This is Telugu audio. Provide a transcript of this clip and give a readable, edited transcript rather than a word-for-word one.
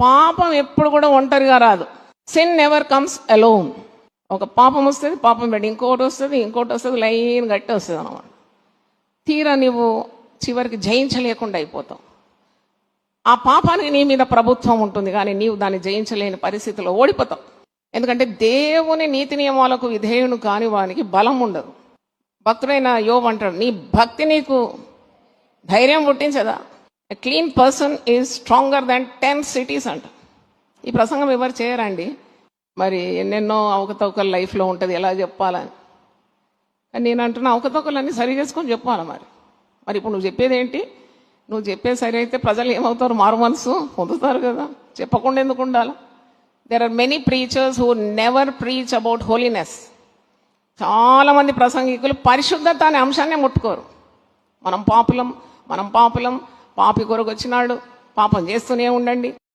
పాపం ఎప్పుడు కూడా ఒంటరిగా రాదు. Sin never comes alone. ఒక పాపం వస్తుంది, పాపం పెట్టి ఇంకోటి వస్తుంది, లైన్ గట్టి వస్తుంది అన్నమాట. తీరా నువ్వు చివరికి జయించలేకుండా అయిపోతావు. ఆ పాపానికి నీ మీద ప్రభుత్వం ఉంటుంది, కానీ నీవు దాన్ని జయించలేని పరిస్థితిలో ఓడిపోతావు. ఎందుకంటే దేవుని నీతి నియమాలకు విధేయుని కాని వానికి బలం ఉండదు. భక్తుడైన యోబు అంటాడు, నీ భక్తి నీకు ధైర్యం పుట్టించదా? A clean person is stronger than 10 cities అంట. ఈ ప్రసంగం ఎవరు చేయరండి, మరి ఎన్నెన్నో అవకతవకలు లైఫ్లో ఉంటుంది, ఎలా చెప్పాలని. కానీ నేను అంటున్నా, అవకతవకలన్నీ సరి చేసుకొని చెప్పాలి. మరి ఇప్పుడు నువ్వు చెప్పేది ఏంటి? నువ్వు చెప్పేది సరి అయితే ప్రజలు ఏమవుతారు? మారు మనసు పొందుతారు కదా. చెప్పకుండా ఎందుకు ఉండాలి? There are many preachers who never preach about holiness. చాలా మంది ప్రసంగికులు పరిశుద్ధత అనే అంశాన్నే ముట్టుకోరు. మనం పాపులం, పాపి కొరకు వచ్చినాడు, పాపం చేస్తూనే ఉండండి,